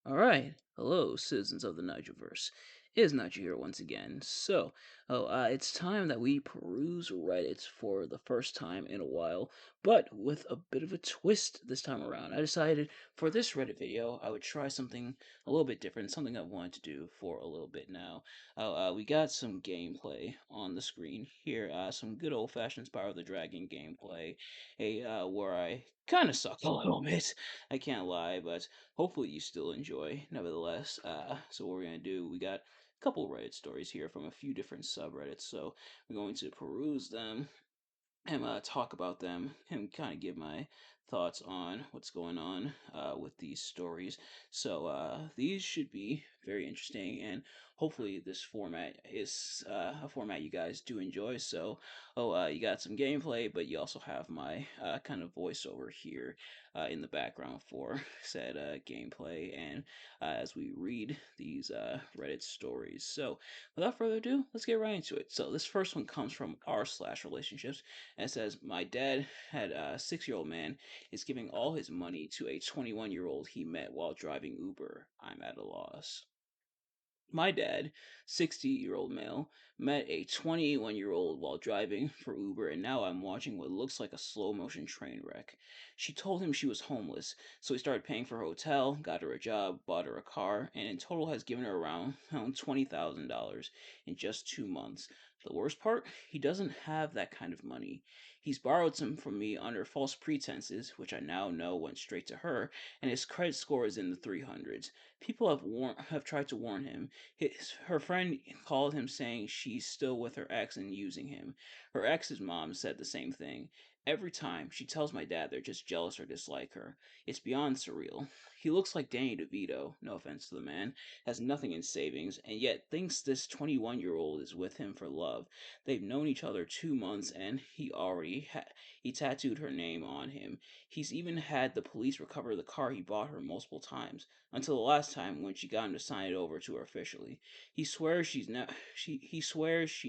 All right. Hello, citizens of the Nigelverse. It is Nigel here once again. It's time that we peruse Reddit for the first time in a while, but with a bit of a twist this time around. I decided for this Reddit video, I would try something a little bit different, something I've wanted to do for a little bit now. We got some gameplay on the screen here, some good old-fashioned Spyro the Dragon gameplay, where I kind of suck a little bit. I can't lie, but hopefully you still enjoy nevertheless. So what we're going to do, we got a couple Reddit stories here from a few different subreddits, so we're going to peruse them and talk about them and kind of give my thoughts on what's going on with these stories. So these should be very interesting, and hopefully this format is a format you guys do enjoy. You got some gameplay, but you also have my kind of voiceover here in the background for said gameplay, and as we read these Reddit stories. So without further ado, let's get right into it. So this first one comes from r/relationships, and it says, my dad had a 6-year-old man is giving all his money to a 21-year-old he met while driving Uber. I'm at a loss. My dad, 60-year-old male, met a 21-year-old while driving for Uber, and now I'm watching what looks like a slow motion train wreck. She told him she was homeless, so he started paying for her hotel, got her a job, bought her a car, and in total has given her around $20,000 in just 2 months. The worst part? He doesn't have that kind of money. He's borrowed some from me under false pretenses, which I now know went straight to her, and his credit score is in the 300s. People have tried to warn him. Her friend called him saying she's still with her ex and using him. Her ex's mom said the same thing. Every time she tells my dad they're just jealous or dislike her. It's beyond surreal. He looks like Danny DeVito, no offense to the man, has nothing in savings, and yet thinks this 21-year-old is with him for love. They've known each other 2 months, and he tattooed her name on him. He's even had the police recover the car he bought her multiple times, until the last time when she got him to sign it over to her officially. He swears she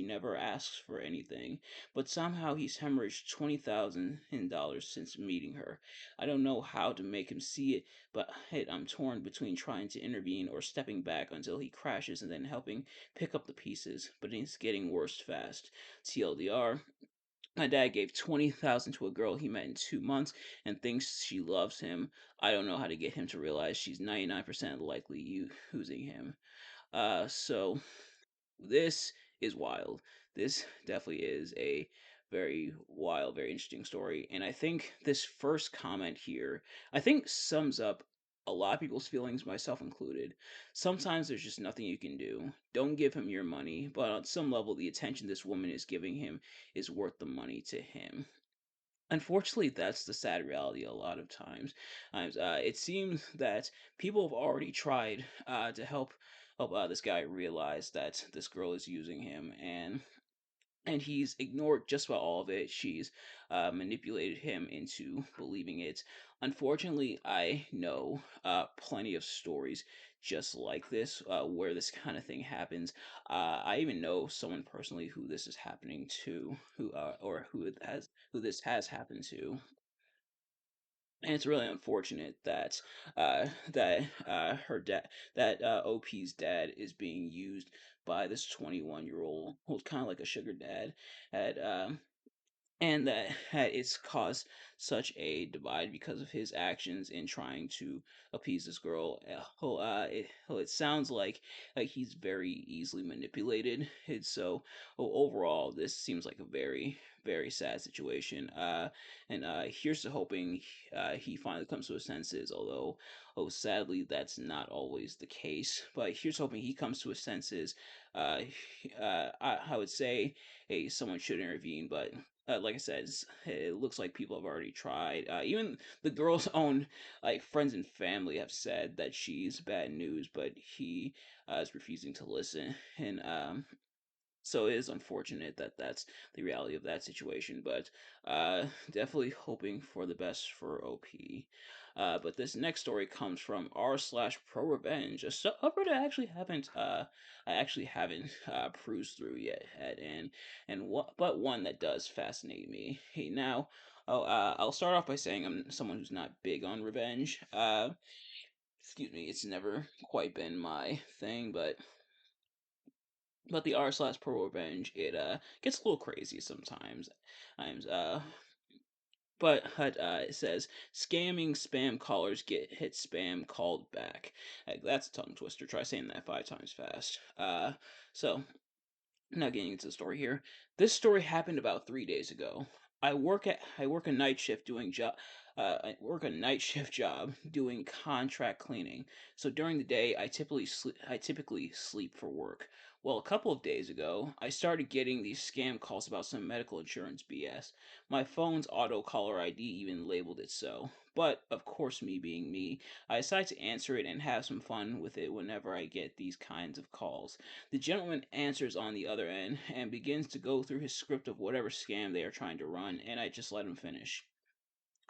never asks for anything, but somehow he's hemorrhaged $20,000 since meeting her. I don't know how to make him see it, but I'm torn between trying to intervene or stepping back until he crashes and then helping pick up the pieces. But it's getting worse fast. TLDR, my dad gave 20,000 to a girl he met in 2 months and thinks she loves him. I don't know how to get him to realize she's 99% likely using him. So this is wild. This definitely is a very wild, very interesting story. And I think this first comment here, I think sums up a lot of people's feelings, myself included. Sometimes there's just nothing you can do. Don't give him your money, but on some level, the attention this woman is giving him is worth the money to him. Unfortunately, that's the sad reality a lot of times. It seems that people have already tried to help this guy realize that this girl is using him, and he's ignored just about all of it. She's manipulated him into believing it. Unfortunately, I know plenty of stories just like this where this kind of thing happens. I even know someone personally who this is happening to, who this has happened to, and it's really unfortunate that her dad, that OP's dad, is being used by this 21-year-old who's kind of like a sugar dad at and that it's caused such a divide because of his actions in trying to appease this girl. It sounds like he's very easily manipulated. Overall, this seems like a very very sad situation. And here's to hoping he finally comes to his senses. Although, sadly, that's not always the case. But here's hoping he comes to his senses. I would say, hey, someone should intervene, but like I said, it looks like people have already tried. Even the girl's own like friends and family have said that she's bad news, but he is refusing to listen. And so it is unfortunate that that's the reality of that situation, but definitely hoping for the best for OP. But this next story comes from r/pro revenge, a subreddit I actually haven't perused through yet, but one that does fascinate me. Hey, now, I'll start off by saying I'm someone who's not big on revenge. excuse me, it's never quite been my thing, but the r slash pro revenge, it gets a little crazy sometimes. Times it says scamming spam callers get hit spam called back. That's a tongue twister. Try saying that 5 times fast. So now getting into the story here. This story happened about 3 days ago. I work a night shift doing job. I work a night shift job doing contract cleaning. So during the day, I typically sleep for work. Well, a couple of days ago, I started getting these scam calls about some medical insurance BS. My phone's auto caller ID even labeled it so. But of course, me being me, I decide to answer it and have some fun with it whenever I get these kinds of calls. The gentleman answers on the other end and begins to go through his script of whatever scam they are trying to run, and I just let him finish.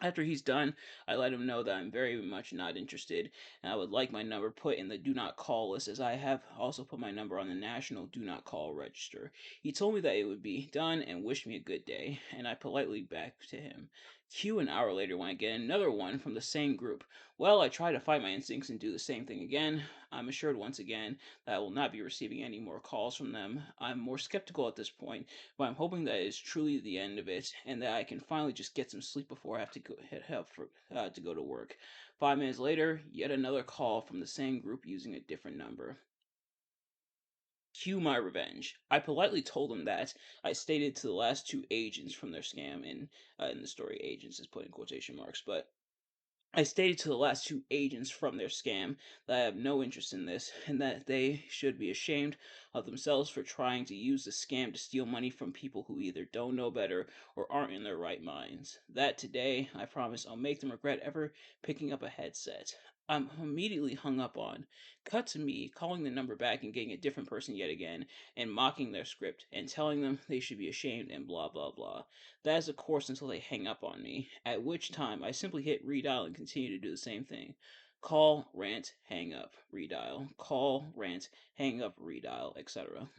After he's done, I let him know that I'm very much not interested, and I would like my number put in the do not call list, as I have also put my number on the national do not call register. He told me that it would be done and wished me a good day, and I politely backed to him. Cue an hour later when I get another one from the same group. Well, I try to fight my instincts and do the same thing again. I'm assured once again that I will not be receiving any more calls from them. I'm more skeptical at this point, but I'm hoping that it is truly the end of it, and that I can finally just get some sleep before I have to go head up for to go to work. 5 minutes later, yet another call from the same group using a different number. Cue my revenge. I politely told them that I stated to the last two agents from their scam, and in the story, agents is put in quotation marks, but I stated to the last two agents from their scam that I have no interest in this, and that they should be ashamed of themselves for trying to use the scam to steal money from people who either don't know better or aren't in their right minds. That today, I promise I'll make them regret ever picking up a headset. I'm immediately hung up on. Cut to me calling the number back and getting a different person yet again, and mocking their script, and telling them they should be ashamed and blah blah blah. That is of course until they hang up on me, at which time I simply hit redial and continue to do the same thing. Call, rant, hang up, redial, call, rant, hang up, redial, etc.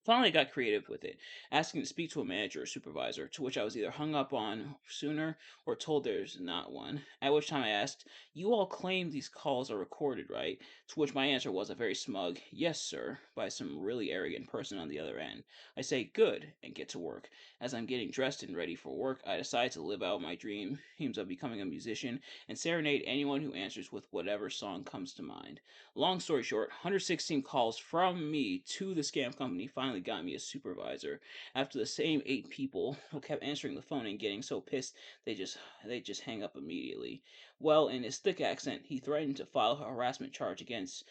Finally, I got creative with it, asking to speak to a manager or supervisor, to which I was either hung up on sooner or told there's not one. At which time I asked, "You all claim these calls are recorded, right?" To which my answer was a very smug, "Yes, sir," by some really arrogant person on the other end. I say, "Good," and get to work. As I'm getting dressed and ready for work, I decide to live out my dreams of becoming a musician and serenade anyone who answers with whatever song comes to mind. Long story short, 116 calls from me to the scam company finally got me a supervisor. After the same 8 people who kept answering the phone and getting so pissed, they just hang up immediately. Well, in his thick accent, he threatened to file a harassment charge against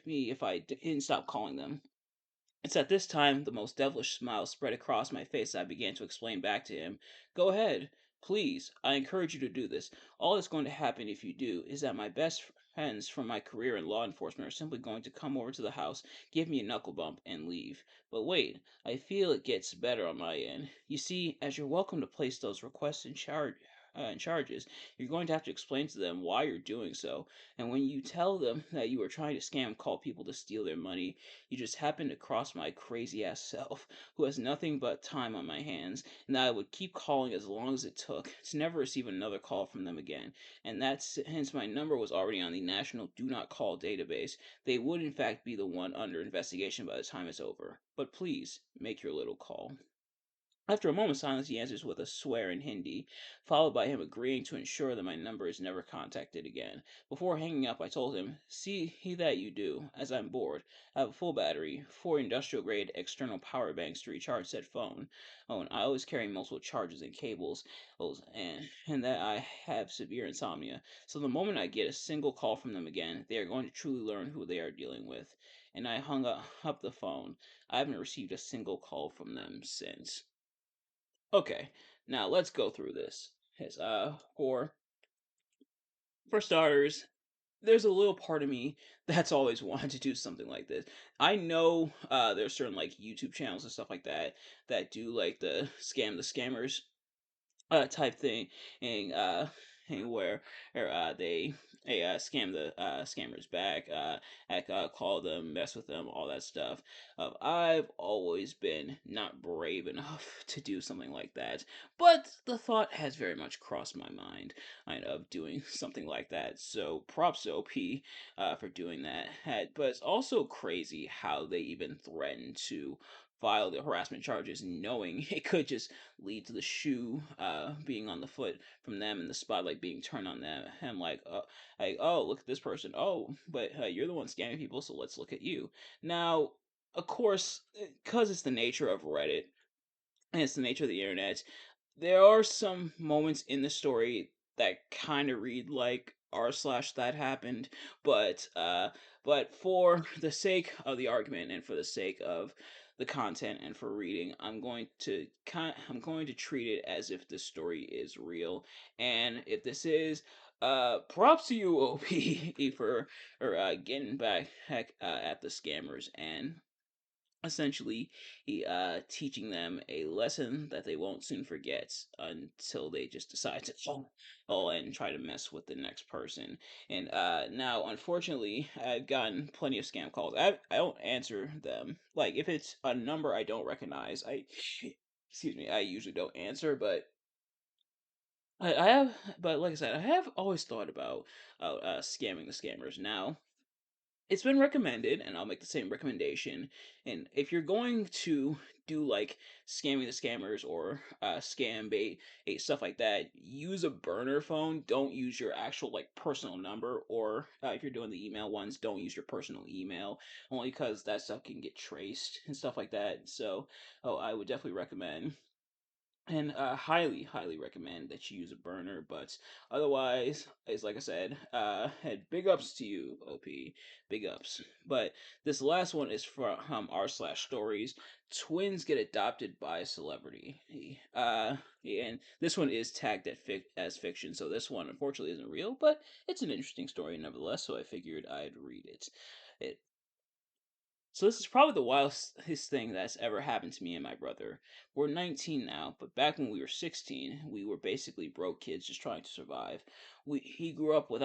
me if I didn't stop calling them. It's at this time the most devilish smile spread across my face that I began to explain back to him. "Go ahead. Please. I encourage you to do this. All that's going to happen if you do is that my best friends from my career in law enforcement are simply going to come over to the house, give me a knuckle bump, and leave. But wait, I feel it gets better on my end. You see, as you're welcome to place those requests and charges, you're going to have to explain to them why you're doing so. And when you tell them that you are trying to scam call people to steal their money, you just happened to cross my crazy ass self, who has nothing but time on my hands, and that I would keep calling as long as it took to never receive another call from them again. And that since my number was already on the National Do Not Call database, they would in fact be the one under investigation by the time it's over. But please, make your little call." After a moment's silence, he answers with a swear in Hindi, followed by him agreeing to ensure that my number is never contacted again. Before hanging up, I told him, "See that you do, as I'm bored. I have a full battery, 4 industrial-grade external power banks to recharge said phone. Oh, and I always carry multiple chargers and cables, and that I have severe insomnia. So the moment I get a single call from them again, they are going to truly learn who they are dealing with." And I hung up the phone. I haven't received a single call from them since. Okay, now let's go through this. Yes, for starters, there's a little part of me that's always wanted to do something like this. I know there's certain like YouTube channels and stuff like that that do like the scam the scammers type thing, and and where they scam the scammers back, call them, mess with them, all that stuff. I've always been not brave enough to do something like that, but the thought has very much crossed my mind of doing something like that. So props to OP for doing that. But it's also crazy how they even threatened to file the harassment charges, knowing it could just lead to the shoe being on the foot from them and the spotlight being turned on them. And like, oh, look at this person. Oh, but you're the one scamming people, so let's look at you. Now, of course, because it's the nature of Reddit and it's the nature of the internet, there are some moments in the story that kind of read like r slash that happened, but for the sake of the argument and for the sake of the content and for reading, I'm going to treat it as if this story is real. And if this is, props to you, OP, for getting back at the scammers and essentially teaching them a lesson that they won't soon forget until they just decide to fall and try to mess with the next person. And now, unfortunately, I've gotten plenty of scam calls. I don't answer them. Like, if it's a number I don't recognize, excuse me, I usually don't answer. But I have, but like I said, I have always thought about scamming the scammers. Now, it's been recommended, and I'll make the same recommendation. And if you're going to do like scamming the scammers or scam bait, stuff like that, use a burner phone. Don't use your actual like personal number, or if you're doing the email ones, don't use your personal email, only because that stuff can get traced and stuff like that. So, oh, I would definitely recommend and highly recommend that you use a burner. But otherwise, it's like I said, had big ups to you, OP, big ups. But this last one is from r slash stories. Twins get adopted by a celebrity. And this one is tagged as fiction, so this one unfortunately isn't real, but it's an interesting story nevertheless. So I figured I'd read it. So this is probably the wildest thing that's ever happened to me and my brother. We're 19 now, but back when we were 16, we were basically broke kids just trying to survive. We grew up with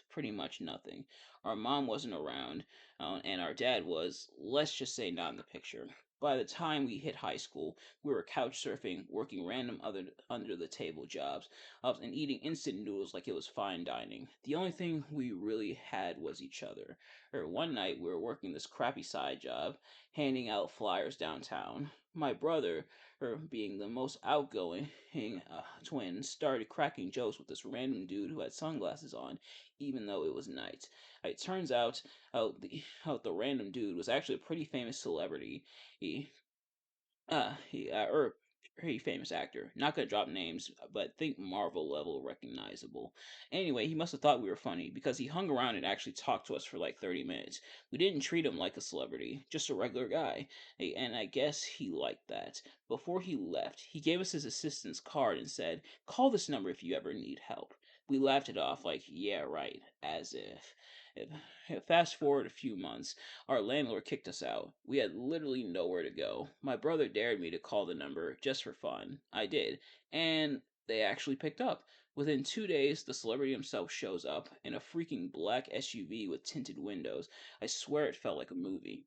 pretty much nothing. Our mom wasn't around, and our dad was, let's just say, not in the picture. By the time we hit high school, we were couch surfing, working random other under the table jobs, and eating instant noodles like it was fine dining. The only thing we really had was each other. Or one night we were working this crappy side job, handing out flyers downtown. My brother, being the most outgoing twin, started cracking jokes with this random dude who had sunglasses on, even though it was night. It turns out the random dude was actually a pretty famous celebrity. He or pretty famous actor. Not gonna drop names, but think Marvel level recognizable. Anyway, he must have thought we were funny because he hung around and actually talked to us for like 30 minutes. We didn't treat him like a celebrity, just a regular guy. And I guess he liked that. Before he left, he gave us his assistant's card and said, "Call this number if you ever need help." We laughed it off like, yeah, right, as if. Fast forward a few months, our landlord kicked us out. We had literally nowhere to go. My brother dared me to call the number just for fun. I did, and they actually picked up. Within 2 days, the celebrity himself shows up in a freaking black SUV with tinted windows. I swear it felt like a movie,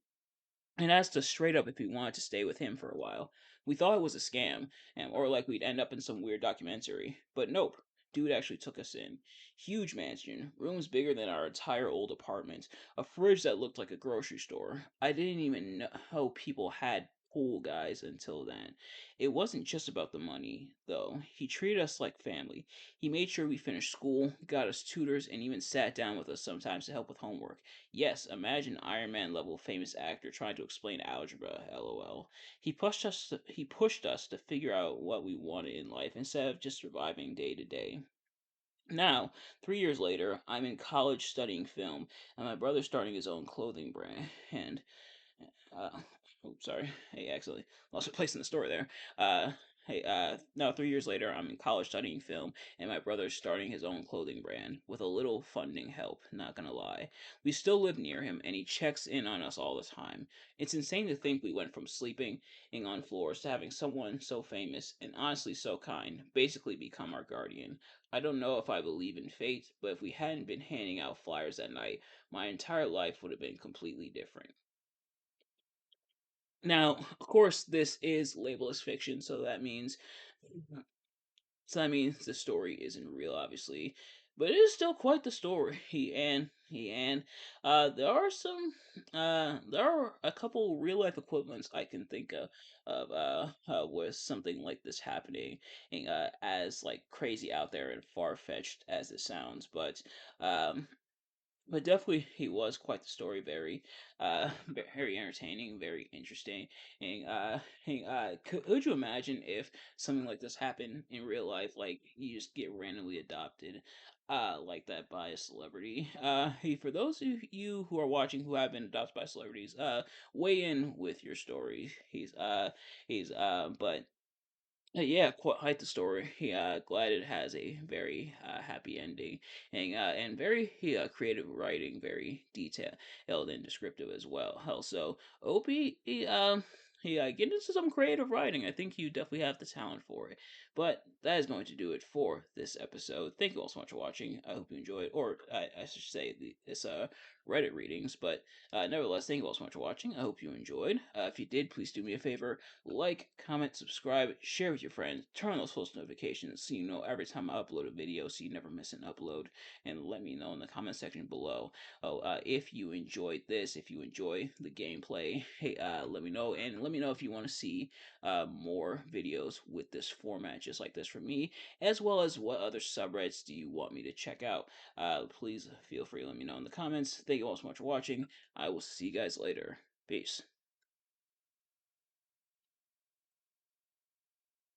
and asked us straight up if we wanted to stay with him for a while. We thought it was a scam, or like we'd end up in some weird documentary, but nope. Dude actually took us in. Huge mansion, rooms bigger than our entire old apartment, a fridge that looked like a grocery store. I didn't even know people had pool guys until then. It wasn't just about the money, though. He treated us like family. He made sure we finished school, got us tutors, and even sat down with us sometimes to help with homework. Yes, imagine Iron Man level famous actor trying to explain algebra, lol. He pushed us to figure out what we wanted in life instead of just surviving day to day. Now, 3 years later, I'm in college studying film, and my brother's starting his own clothing brand. And, uh, oh, sorry, I accidentally lost a place in the story there. now 3 years later, I'm in college studying film, and my brother's starting his own clothing brand with a little funding help. Not gonna lie, we still live near him, and he checks in on us all the time. It's insane to think we went from sleeping on floors to having someone so famous and honestly so kind basically become our guardian. I don't know if I believe in fate, but if we hadn't been handing out flyers that night, my entire life would have been completely different. Now, of course, this is labeled as fiction, so that means the story isn't real, obviously, but it is still quite the story. There are there are a couple real life equivalents I can think of with something like this happening, and, as like crazy out there and far fetched as it sounds, um, but definitely he was quite the story, very entertaining, very interesting. Could you imagine if something like this happened in real life, like you just get randomly adopted like that by a celebrity? Hey, for those of you who are watching who have been adopted by celebrities, weigh in with your story. But yeah, quite the story. Yeah, glad it has a very happy ending, and very creative writing, very detailed and descriptive as well. Also, hope get into some creative writing. I think you definitely have the talent for it. But that is going to do it for this episode. Thank you all so much for watching. I hope you enjoyed, or I should say, this Reddit readings. But nevertheless, thank you all so much for watching. I hope you enjoyed. If you did, please do me a favor, like, comment, subscribe, share with your friends, turn on those post notifications so you know every time I upload a video so you never miss an upload, and let me know in the comment section below. If you enjoyed this, if you enjoy the gameplay, hey, let me know, and let me know if you want to see more videos with this format just like this from me, as well as what other subreddits do you want me to check out. Please feel free to let me know in the comments. Thank you all so much for watching. I will see you guys later. Peace.